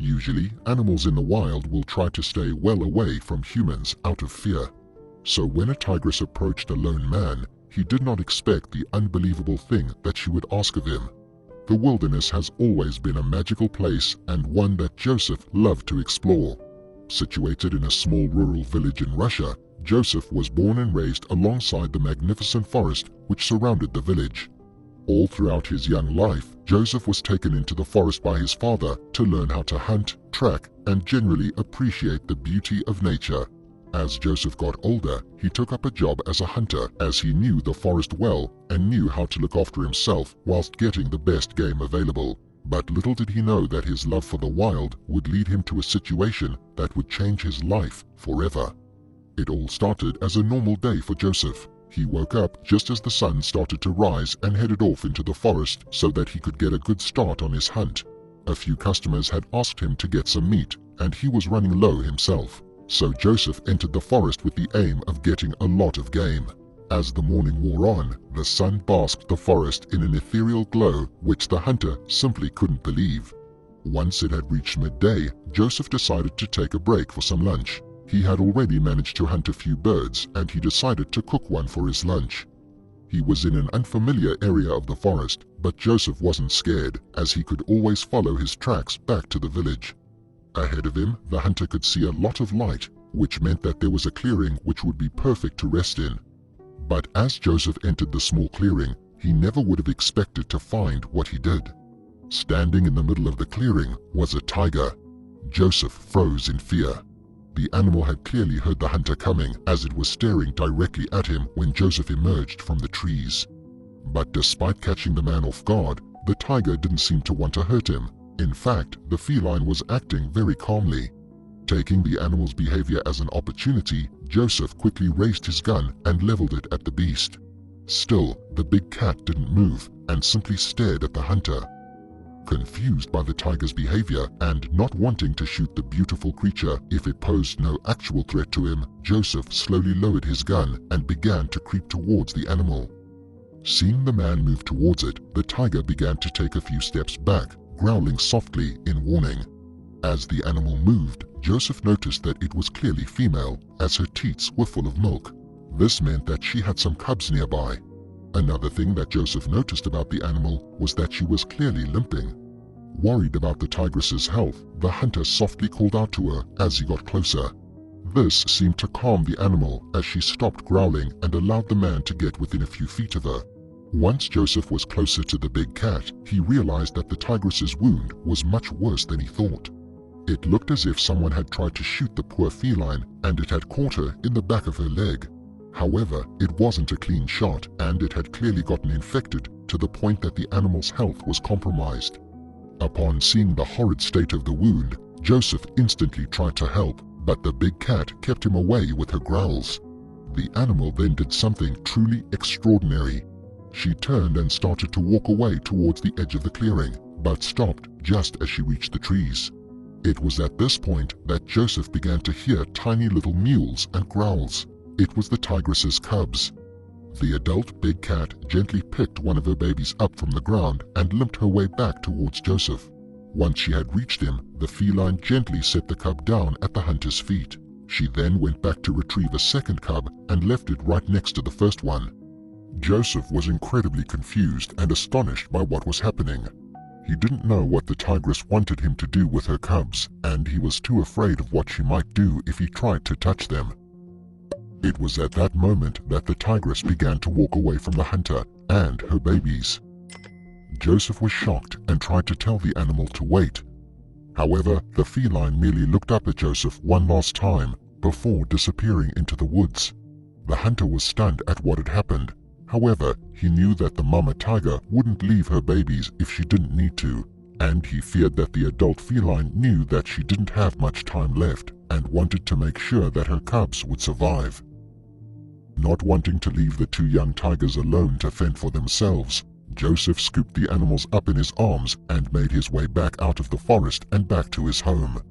Usually, animals in the wild will try to stay well away from humans out of fear. So when a tigress approached a lone man, he did not expect the unbelievable thing that she would ask of him. The wilderness has always been a magical place and one that Joseph loved to explore. Situated in a small rural village in Russia, Joseph was born and raised alongside the magnificent forest which surrounded the village. All throughout his young life, Joseph was taken into the forest by his father to learn how to hunt, track, and generally appreciate the beauty of nature. As Joseph got older, he took up a job as a hunter, as he knew the forest well and knew how to look after himself whilst getting the best game available. But little did he know that his love for the wild would lead him to a situation that would change his life forever. It all started as a normal day for Joseph. He woke up just as the sun started to rise and headed off into the forest so that he could get a good start on his hunt. A few customers had asked him to get some meat, and he was running low himself. So Joseph entered the forest with the aim of getting a lot of game. As the morning wore on, the sun basked the forest in an ethereal glow which the hunter simply couldn't believe. Once it had reached midday, Joseph decided to take a break for some lunch. He had already managed to hunt a few birds and he decided to cook one for his lunch. He was in an unfamiliar area of the forest, but Joseph wasn't scared, as he could always follow his tracks back to the village. Ahead of him, the hunter could see a lot of light, which meant that there was a clearing which would be perfect to rest in. But as Joseph entered the small clearing, he never would have expected to find what he did. Standing in the middle of the clearing was a tiger. Joseph froze in fear. The animal had clearly heard the hunter coming, as it was staring directly at him when Joseph emerged from the trees. But despite catching the man off guard, the tiger didn't seem to want to hurt him. In fact, the feline was acting very calmly. Taking the animal's behavior as an opportunity, Joseph quickly raised his gun and leveled it at the beast. Still, the big cat didn't move and simply stared at the hunter. Confused by the tiger's behavior and not wanting to shoot the beautiful creature if it posed no actual threat to him, Joseph slowly lowered his gun and began to creep towards the animal. Seeing the man move towards it, the tiger began to take a few steps back, growling softly in warning. As the animal moved, Joseph noticed that it was clearly female, as her teats were full of milk. This meant that she had some cubs nearby. Another thing that Joseph noticed about the animal was that she was clearly limping. Worried about the tigress's health, the hunter softly called out to her as he got closer. This seemed to calm the animal as she stopped growling and allowed the man to get within a few feet of her. Once Joseph was closer to the big cat, he realized that the tigress's wound was much worse than he thought. It looked as if someone had tried to shoot the poor feline and it had caught her in the back of her leg. However, it wasn't a clean shot and it had clearly gotten infected to the point that the animal's health was compromised. Upon seeing the horrid state of the wound, Joseph instantly tried to help, but the big cat kept him away with her growls. The animal then did something truly extraordinary. She turned and started to walk away towards the edge of the clearing, but stopped just as she reached the trees. It was at this point that Joseph began to hear tiny little mews and growls. It was the tigress's cubs. The adult big cat gently picked one of her babies up from the ground and limped her way back towards Joseph. Once she had reached him, the feline gently set the cub down at the hunter's feet. She then went back to retrieve a second cub and left it right next to the first one. Joseph was incredibly confused and astonished by what was happening. He didn't know what the tigress wanted him to do with her cubs, and he was too afraid of what she might do if he tried to touch them. It was at that moment that the tigress began to walk away from the hunter and her babies. Joseph was shocked and tried to tell the animal to wait. However, the feline merely looked up at Joseph one last time before disappearing into the woods. The hunter was stunned at what had happened. However, he knew that the mama tiger wouldn't leave her babies if she didn't need to, and he feared that the adult feline knew that she didn't have much time left and wanted to make sure that her cubs would survive. Not wanting to leave the two young tigers alone to fend for themselves, Joseph scooped the animals up in his arms and made his way back out of the forest and back to his home.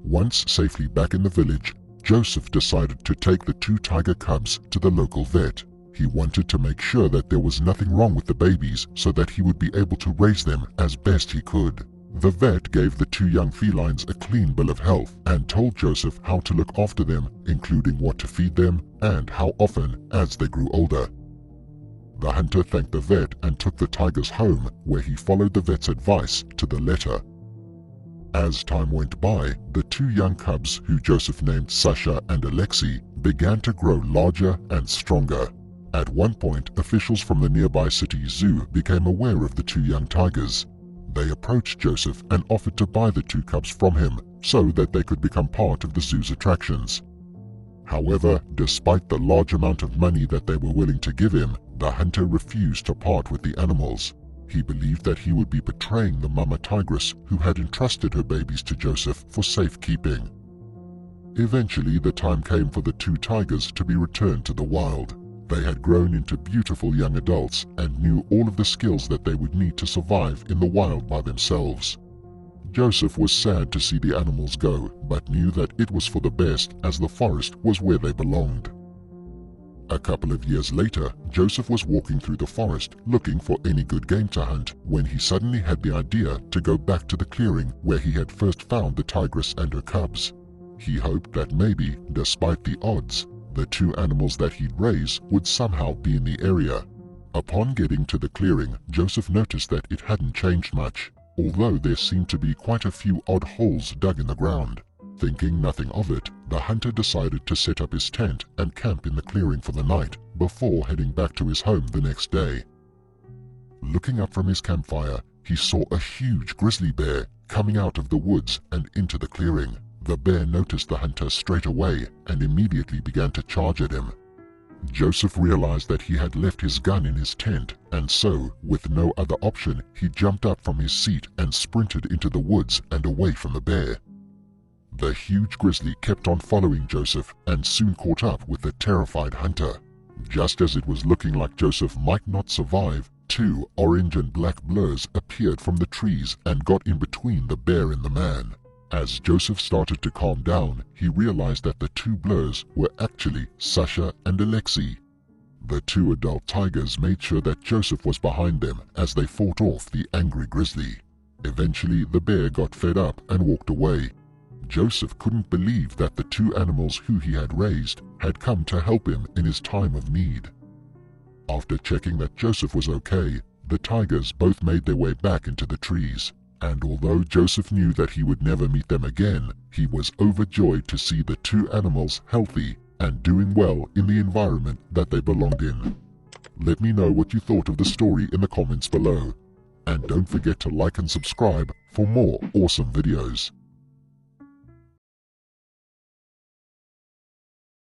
Once safely back in the village, Joseph decided to take the two tiger cubs to the local vet. He wanted to make sure that there was nothing wrong with the babies so that he would be able to raise them as best he could. The vet gave the two young felines a clean bill of health and told Joseph how to look after them, including what to feed them and how often as they grew older. The hunter thanked the vet and took the tigers home, where he followed the vet's advice to the letter. As time went by, the two young cubs, who Joseph named Sasha and Alexei, began to grow larger and stronger. At one point, officials from the nearby city zoo became aware of the two young tigers. They approached Joseph and offered to buy the two cubs from him so that they could become part of the zoo's attractions. However, despite the large amount of money that they were willing to give him, the hunter refused to part with the animals. He believed that he would be betraying the mama tigress who had entrusted her babies to Joseph for safekeeping. Eventually, the time came for the two tigers to be returned to the wild. They had grown into beautiful young adults and knew all of the skills that they would need to survive in the wild by themselves. Joseph was sad to see the animals go, but knew that it was for the best, as the forest was where they belonged. A couple of years later, Joseph was walking through the forest looking for any good game to hunt when he suddenly had the idea to go back to the clearing where he had first found the tigress and her cubs. He hoped that maybe, despite the odds, the two animals that he'd raised would somehow be in the area. Upon getting to the clearing, Joseph noticed that it hadn't changed much, although there seemed to be quite a few odd holes dug in the ground. Thinking nothing of it, the hunter decided to set up his tent and camp in the clearing for the night before heading back to his home the next day. Looking up from his campfire, he saw a huge grizzly bear coming out of the woods and into the clearing. The bear noticed the hunter straight away and immediately began to charge at him. Joseph realized that he had left his gun in his tent, and so, with no other option, he jumped up from his seat and sprinted into the woods and away from the bear. The huge grizzly kept on following Joseph and soon caught up with the terrified hunter. Just as it was looking like Joseph might not survive, two orange and black blurs appeared from the trees and got in between the bear and the man. As Joseph started to calm down, he realized that the two blurs were actually Sasha and Alexei. The two adult tigers made sure that Joseph was behind them as they fought off the angry grizzly. Eventually, the bear got fed up and walked away. Joseph couldn't believe that the two animals who he had raised had come to help him in his time of need. After checking that Joseph was okay, the tigers both made their way back into the trees. And although Joseph knew that he would never meet them again, he was overjoyed to see the two animals healthy and doing well in the environment that they belonged in. Let me know what you thought of the story in the comments below. And don't forget to like and subscribe for more awesome videos.